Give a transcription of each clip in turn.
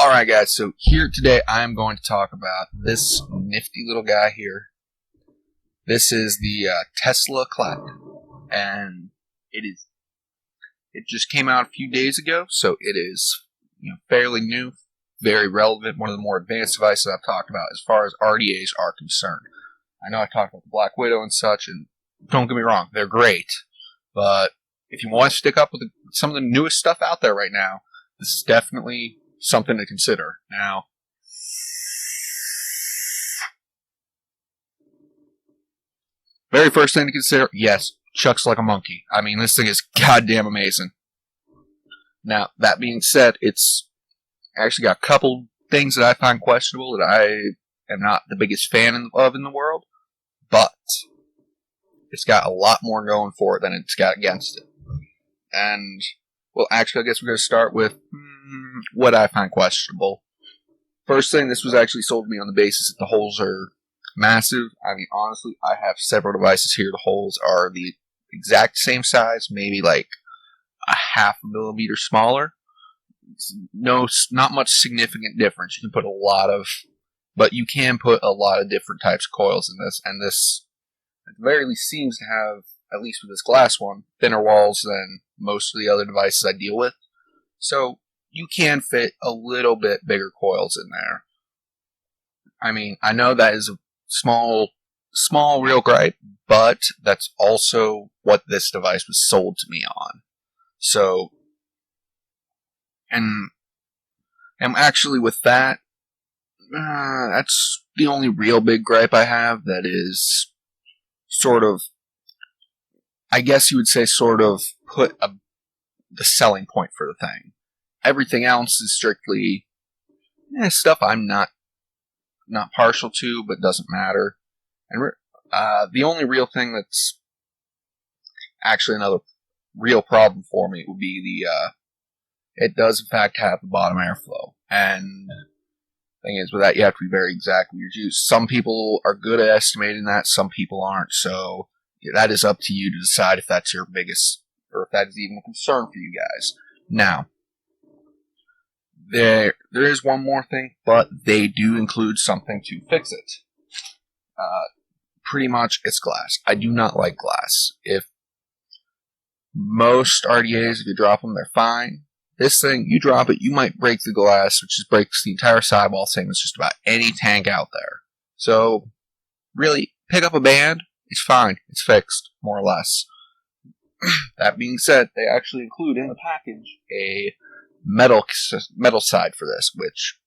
Alright guys, so here today I am going to talk about this nifty little guy here. This is the Tesla Clapton, and it just came out a few days ago, so it is fairly new, very relevant, one of the more advanced devices I've talked about as far as RDAs are concerned. I know I talked about the Black Widow and such, and don't get me wrong, they're great, but if you want to stick up with some of the newest stuff out there right now, this is definitely something to consider. Now, very first thing to consider, yes, chucks like a monkey. I mean, this thing is goddamn amazing. Now, that being said, it's actually got a couple things that I find questionable that I am not the biggest fan of in the world, but it's got a lot more going for it than it's got against it. And, well, actually, I guess we're going to start with what I find questionable. First thing, this was actually sold to me on the basis that the holes are massive. I mean, honestly, I have several devices here. The holes are the exact same size, maybe like a half a millimeter smaller. No, not much significant difference. You can put but you can put a lot of different types of coils in this, and this, at the very least, seems to have, at least with this glass one, thinner walls than most of the other devices I deal with. So, you can fit a little bit bigger coils in there. I mean, I know that is a small real gripe, but that's also what this device was sold to me on. So, and actually with that, that's the only real big gripe I have that is sort of, I guess you would say, sort of put the selling point for the thing. Everything else is strictly stuff I'm not partial to, but doesn't matter. And the only real thing that's actually another real problem for me would be it does in fact have the bottom airflow. And the thing is, with that, you have to be very exact with your juice. Some people are good at estimating that, some people aren't. So that is up to you to decide if that's your biggest, or if that is even a concern for you guys. Now, there is one more thing, but they do include something to fix it. Pretty much, it's glass. I do not like glass. If most RDAs, if you drop them, they're fine. This thing, you drop it, you might break the glass, which just breaks the entire sidewall, same as just about any tank out there. So, really, pick up a band, it's fine. It's fixed, more or less. That being said, they actually include in the package a metal side for this, which,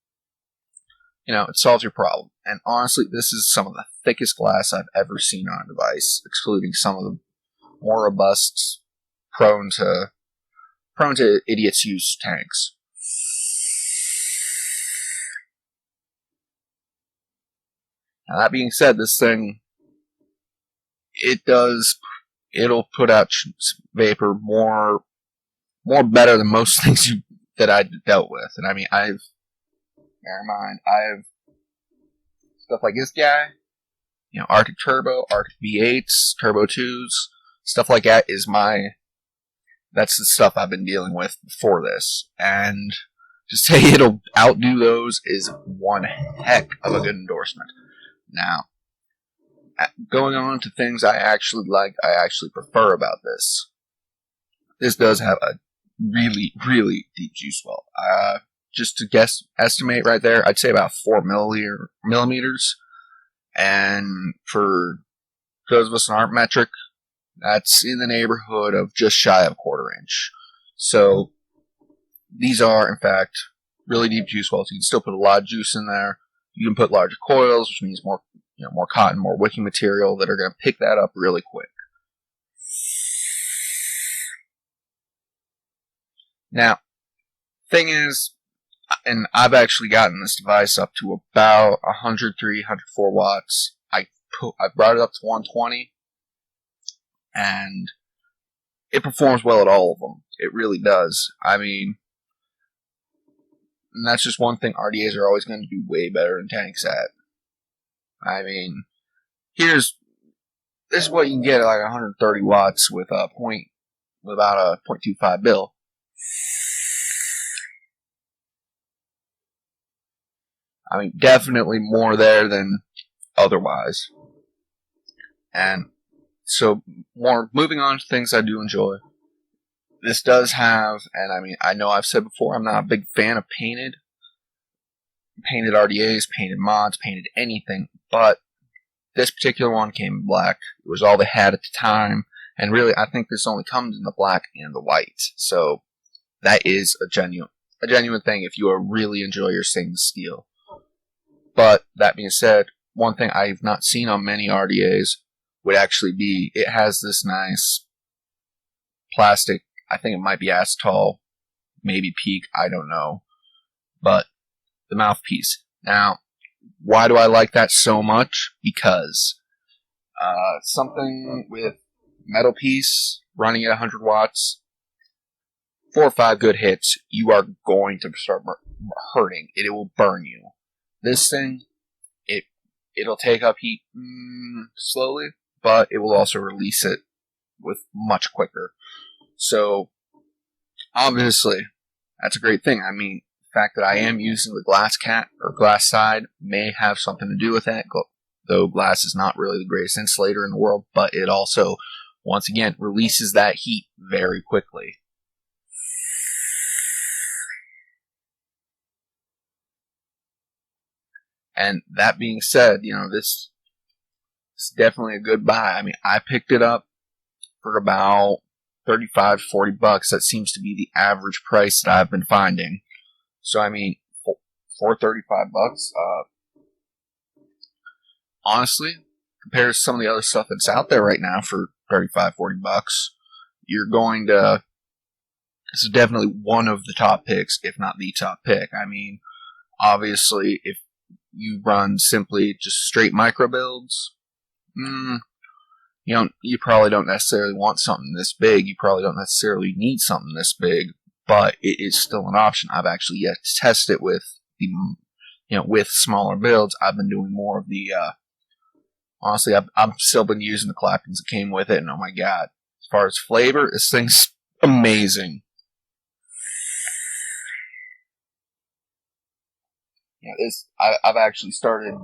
it solves your problem. And honestly, this is some of the thickest glass I've ever seen on a device, excluding some of the more robust, prone to idiots use tanks. Now, that being said, this thing, it'll put out vapor more better than most things that I dealt with. And I mean, bear in mind, I have stuff like this guy, Arctic Turbo, Arctic V8s, Turbo 2s, stuff like that that's the stuff I've been dealing with before this. And to say it'll outdo those is one heck of a good endorsement. Now, going on to things I actually prefer about this. This does have a really, really deep juice well. Just to estimate right there, I'd say about 4 millimeters. And for those of us that aren't metric, that's in the neighborhood of just shy of a 1/4 inch. So, these are, in fact, really deep juice wells. You can still put a lot of juice in there. You can put larger coils, which means more cotton, more wicking material that are going to pick that up really quick. Now, thing is, and I've actually gotten this device up to about 103, 104 watts. I brought it up to 120, and it performs well at all of them. It really does. I mean, and that's just one thing RDAs are always going to do way better than tanks at. I mean, this is what you can get at like 130 watts with about a 0.25 bill. I mean, definitely more there than otherwise. And so, more moving on to things I do enjoy. This does have, and I mean, I know I've said before, I'm not a big fan of painted RDAs, painted mods, painted anything, but this particular one came in black. It was all they had at the time, and really, I think this only comes in the black and the white. So that is a genuine thing if you really enjoy your stainless steel. But that being said, one thing I've not seen on many RDAs would actually be, it has this nice plastic, I think it might be acetal, maybe PEEK, I don't know, but the mouthpiece. Now, why do I like that so much? Because something with metal piece running at 100 watts, 4 or 5 good hits, you are going to start hurting. It will burn you. This thing, it'll take up heat slowly, but it will also release it with much quicker. So, obviously, that's a great thing. I mean, the fact that I am using the glass side may have something to do with that, though glass is not really the greatest insulator in the world, but it also, once again, releases that heat very quickly. And that being said, this is definitely a good buy. I mean, I picked it up for about $35 to $40. That seems to be the average price that I've been finding. So, I mean, for $35, honestly, compared to some of the other stuff that's out there right now for $35, $40, you're going to, this is definitely one of the top picks, if not the top pick. I mean, obviously, if you run simply just straight micro builds, you probably don't necessarily want something this big. You probably don't necessarily need something this big, but it is still an option. I've actually yet to test it with with smaller builds. I've been doing more of the, honestly, I've still been using the Claptons that came with it, and oh my god, as far as flavor, this thing's amazing. I've actually started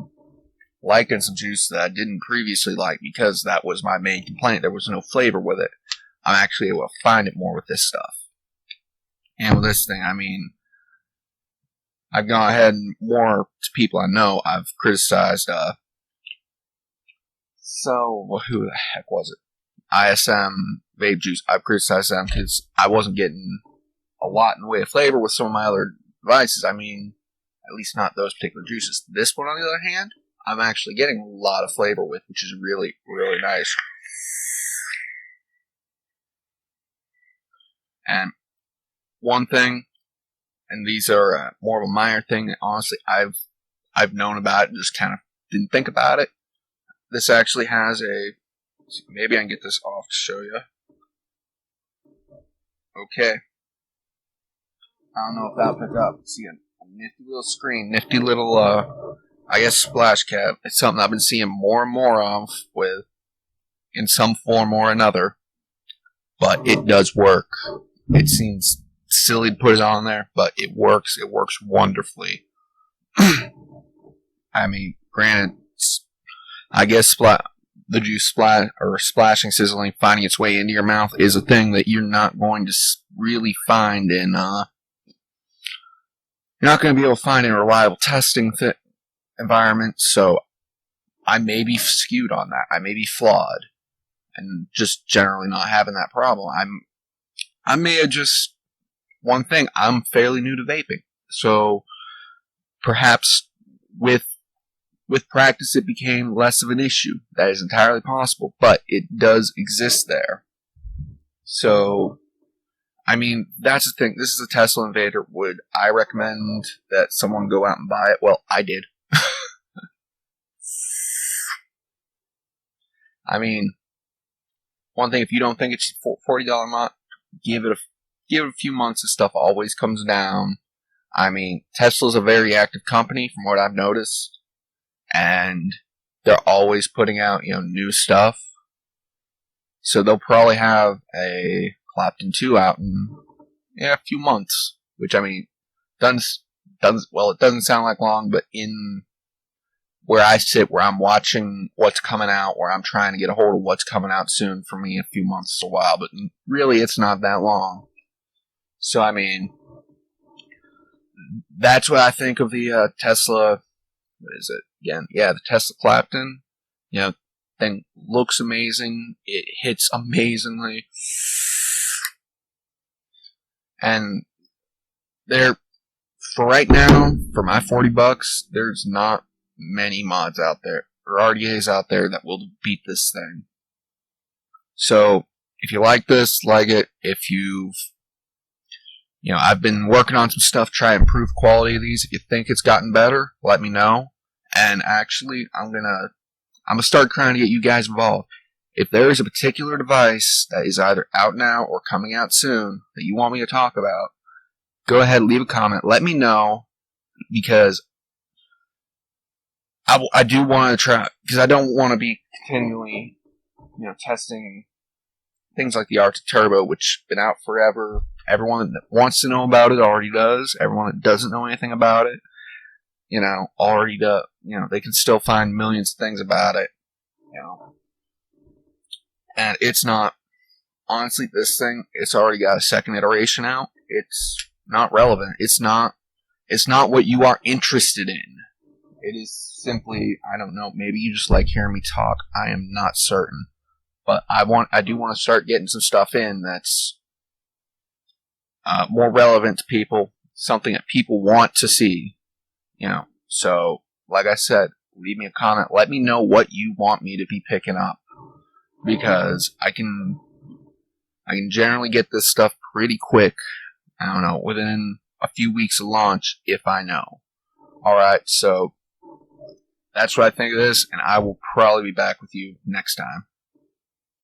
liking some juice that I didn't previously like because that was my main complaint. There was no flavor with it. I'm actually able to find it more with this stuff. And with this thing, I mean, I've gone ahead and more to people I know, I've criticized, who the heck was it? ISM Vape Juice. I've criticized them because I wasn't getting a lot in the way of flavor with some of my other devices. I mean, at least not those particular juices. This one, on the other hand, I'm actually getting a lot of flavor with, which is really, really nice. And one thing, and these are more of a minor thing that honestly I've known about and just kind of didn't think about it. This actually has maybe I can get this off to show you. Okay. I don't know if that'll pick up. See a nifty little screen, nifty little, splash cap. It's something I've been seeing more and more of in some form or another. But it does work. It seems silly to put it on there, but it works. It works wonderfully. I mean, granted, I guess the juice splashing, sizzling, finding its way into your mouth is a thing that you're not going to really find in, you're not going to be able to find in a reliable testing environment, so I may be skewed on that. I may be flawed, and just generally not having that problem. I may have just, one thing, I'm fairly new to vaping, so perhaps with practice it became less of an issue. That is entirely possible, but it does exist there. So, I mean, that's the thing. This is a Tesla Invader. Would I recommend that someone go out and buy it? Well, I did. I mean, one thing, if you don't think it's $40 mod, give it a few months. This stuff always comes down. I mean, Tesla's a very active company from what I've noticed, and they're always putting out, new stuff. So they'll probably have a Clapton 2 out in a few months, which, I mean, done it doesn't sound like long, but in where I sit, where I'm watching what's coming out, where I'm trying to get a hold of what's coming out soon, for me, a few months is a while, but really it's not that long. So, I mean, that's what I think of the Tesla, what is it again? Yeah, the Tesla Clapton. You know, thing looks amazing. It hits amazingly. And there, for right now, for my $40, there's not many mods out there, or RDAs out there, that will beat this thing. So, if you like this, like it. If you've, I've been working on some stuff, try to improve quality of these. If you think it's gotten better, let me know. And actually, I'm gonna start trying to get you guys involved. If there is a particular device that is either out now or coming out soon that you want me to talk about, go ahead, leave a comment, let me know, because I do want to try, because I don't want to be continually, testing things like the Arctic Turbo, which has been out forever. Everyone that wants to know about it already does. Everyone that doesn't know anything about it, already does. They can still find millions of things about it, And it's not, honestly, this thing, it's already got a second iteration out. It's not relevant. It's not what you are interested in. It is simply, I don't know, maybe you just like hearing me talk. I am not certain. But I do want to start getting some stuff in that's more relevant to people, something that people want to see, So, like I said, leave me a comment. Let me know what you want me to be picking up, because I can generally get this stuff pretty quick. I don't know, within a few weeks of launch, if I know. Alright, so that's what I think of this, and I will probably be back with you next time.